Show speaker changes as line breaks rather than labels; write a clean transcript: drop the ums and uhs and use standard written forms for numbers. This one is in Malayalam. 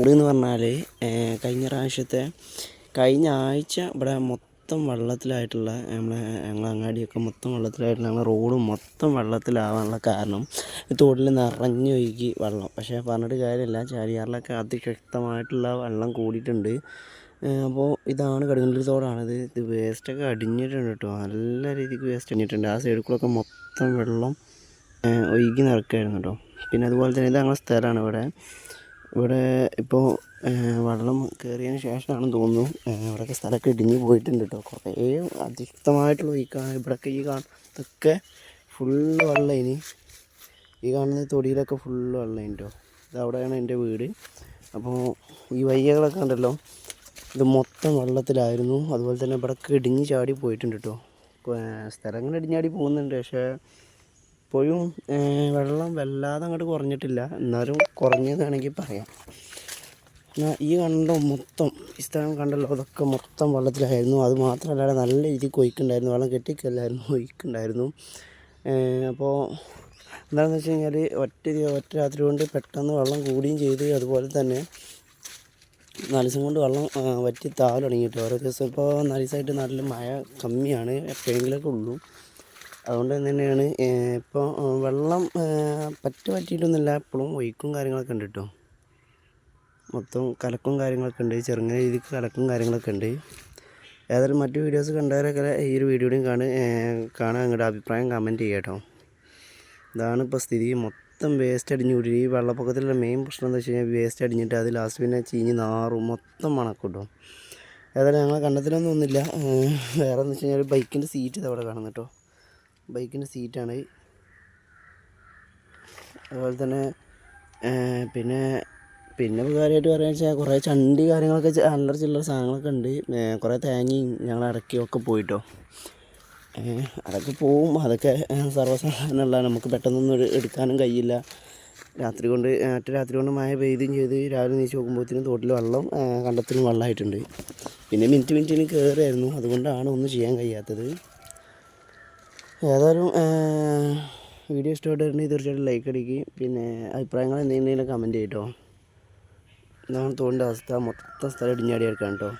എന്ന് പറഞ്ഞാൽ കഴിഞ്ഞ ആഴ്ച ഇവിടെ മൊത്തം വെള്ളത്തിലായിട്ടുള്ള ഞങ്ങളെ അങ്ങാടിയൊക്കെ മൊത്തം വെള്ളത്തിലായിട്ടുള്ള ഞങ്ങളെ റോഡും മൊത്തം വെള്ളത്തിലാവാനുള്ള കാരണം ഈ തോട്ടിൽ നിറഞ്ഞൊഴുകി വെള്ളം. പക്ഷേ പറഞ്ഞിട്ട് കാര്യമില്ല, ചാലിയാറിലൊക്കെ അതിശക്തമായിട്ടുള്ള വെള്ളം കൂടിയിട്ടുണ്ട്. അപ്പോൾ ഇതാണ് കടുങ്ങല്ലൂർ തോടാണിത്. ഇത് വേസ്റ്റൊക്കെ അടിഞ്ഞിട്ടുണ്ട് കേട്ടോ, നല്ല രീതിക്ക് വേസ്റ്റ് അടിഞ്ഞിട്ടുണ്ട്. ആ സൈഡിൽ കൂടെയൊക്കെ മൊത്തം വെള്ളം ഒഴുകി നടക്കുകയായിരുന്നു കേട്ടോ. പിന്നെ അതുപോലെ തന്നെ ഇത് ഞങ്ങളുടെ സ്ഥലമാണ്. ഇവിടെ ഇപ്പോൾ വെള്ളം കയറിയതിന് ശേഷമാണെന്ന് തോന്നുന്നു ഇവിടെയൊക്കെ സ്ഥലമൊക്കെ ഇടിഞ്ഞ് പോയിട്ടുണ്ട് കേട്ടോ. കുറേ അതിശക്തമായിട്ടുള്ള ഒഴുക്കാണ്. ഇവിടെയൊക്കെ ഈ കാണുന്നതൊക്കെ ഫുള്ള് വെള്ളം. ഈ കാണുന്ന തൊടിയിലൊക്കെ ഫുള്ള് വെള്ളം കേട്ടോ. ഇതവിടെയാണ് എൻ്റെ വീട്. അപ്പോൾ ഈ വയ്യകളൊക്കെ ഉണ്ടല്ലോ, ഇത് മൊത്തം വെള്ളത്തിലായിരുന്നു. അതുപോലെ തന്നെ ഇവിടെയൊക്കെ ഇടിഞ്ഞ് ചാടി പോയിട്ടുണ്ട് കേട്ടോ. സ്ഥലങ്ങൾ ഇടിഞ്ഞാടി പോകുന്നുണ്ട്, പക്ഷേ ഇപ്പോഴും വെള്ളം വല്ലാതെ അങ്ങോട്ട് കുറഞ്ഞിട്ടില്ല. എന്നാലും കുറഞ്ഞെന്ന് വേണമെങ്കിൽ പറയാം. ഈ കണ്ടോ മൊത്തം ഈ സ്ഥലം കണ്ടല്ലോ, അതൊക്കെ മൊത്തം വെള്ളത്തിലായിരുന്നു. അത് മാത്രമല്ല നല്ല രീതിക്ക് ഒഴുക്കുണ്ടായിരുന്നു. വെള്ളം കെട്ടിക്കല്ലായിരുന്നു, ഒഴുക്കുണ്ടായിരുന്നു. അപ്പോൾ എന്താണെന്ന് വെച്ച് കഴിഞ്ഞാൽ ഒറ്റ രാത്രി കൊണ്ട് പെട്ടെന്ന് വെള്ളം കൂടുകയും ചെയ്ത്. അതുപോലെ തന്നെ 4 ദിവസം കൊണ്ട് വെള്ളം വറ്റി താഴെ തുടങ്ങിയിട്ട്. ഓരോ ദിവസം ഇപ്പോൾ 4 ദിവസമായിട്ട് നല്ല മഴ കമ്മിയാണ്, എപ്പോഴെങ്കിലുമൊക്കെ ഉള്ളൂ. അതുകൊണ്ട് തന്നെയാണ് ഇപ്പോൾ വെള്ളം പറ്റിയിട്ടൊന്നുമില്ല. എപ്പോഴും ഒഴുക്കും കാര്യങ്ങളൊക്കെ ഉണ്ട് കേട്ടോ. മൊത്തം കലക്കും കാര്യങ്ങളൊക്കെ ഉണ്ട്, ചെറുങ്ങനെ രീതിക്ക് കലക്കും കാര്യങ്ങളൊക്കെ ഉണ്ട്. ഏതായാലും മറ്റു വീഡിയോസ് കണ്ടവരൊക്കെ ഈ ഒരു വീഡിയോയും കാണാൻ നിങ്ങളുടെ അഭിപ്രായം കമൻറ്റ് ചെയ്യുക കേട്ടോ. ഇതാണ് ഇപ്പോൾ സ്ഥിതി. മൊത്തം വേസ്റ്റ് അടിഞ്ഞ് കൂടി. ഈ വെള്ളപ്പൊക്കത്തിലുള്ള മെയിൻ പ്രശ്നം എന്താ വെച്ച് കഴിഞ്ഞാൽ വേസ്റ്റ് അടിഞ്ഞിട്ട് അത് ലാസ്റ്റ് പിന്നെ ചീഞ്ഞ് നാറും, മൊത്തം മണക്കും കേട്ടോ. ഏതായാലും ഞങ്ങളെ കണ്ടത്തിലൊന്നും ഒന്നുമില്ല. വേറെ എന്ന് വെച്ച് കഴിഞ്ഞാൽ ബൈക്കിൻ്റെ സീറ്റ് ഇതവിടെ കാണുന്നു കേട്ടോ. ബൈക്കിൻ്റെ സീറ്റാണ്. അതുപോലെ തന്നെ പിന്നെ കാര്യമായിട്ട് പറയുക വെച്ചാൽ കുറേ ചണ്ടി കാര്യങ്ങളൊക്കെ അല്ലറ ചില്ലറ സാധനങ്ങളൊക്കെ ഉണ്ട്. കുറേ തേങ്ങയും ഞങ്ങൾ ഇടയ്ക്കൊക്കെ പോയിട്ടോ. അതൊക്കെ പോവും. അതൊക്കെ സർവ്വസാധാരണമുള്ള, നമുക്ക് പെട്ടെന്നൊന്നും എടുക്കാനും കഴിയില്ല. രാത്രി കൊണ്ട് മഴ പെയ്യുകയും ചെയ്ത് രാവിലെ നീച്ച് നോക്കുമ്പോഴത്തേനും തോട്ടിൽ വെള്ളം, കണ്ടത്തിലും വെള്ളമായിട്ടുണ്ട്. പിന്നെ മിനിറ്റിന് കയറിയായിരുന്നു, അതുകൊണ്ടാണ് ഒന്നും ചെയ്യാൻ കഴിയാത്തത്. ഏതായാലും വീഡിയോ ഇഷ്ടപ്പെട്ടിട്ടുണ്ടെങ്കിൽ തീർച്ചയായിട്ടും ലൈക്ക് അടിക്കുക. പിന്നെ അഭിപ്രായങ്ങൾ എന്തെങ്കിലും കമൻറ്റ് ചെയ്യട്ടോ. ഇതാണ് തോടിൻ്റെ അവസ്ഥ. മൊത്തം സ്ഥലം ഇടിഞ്ഞാടി കിടക്കുകയാണ് കേട്ടോ.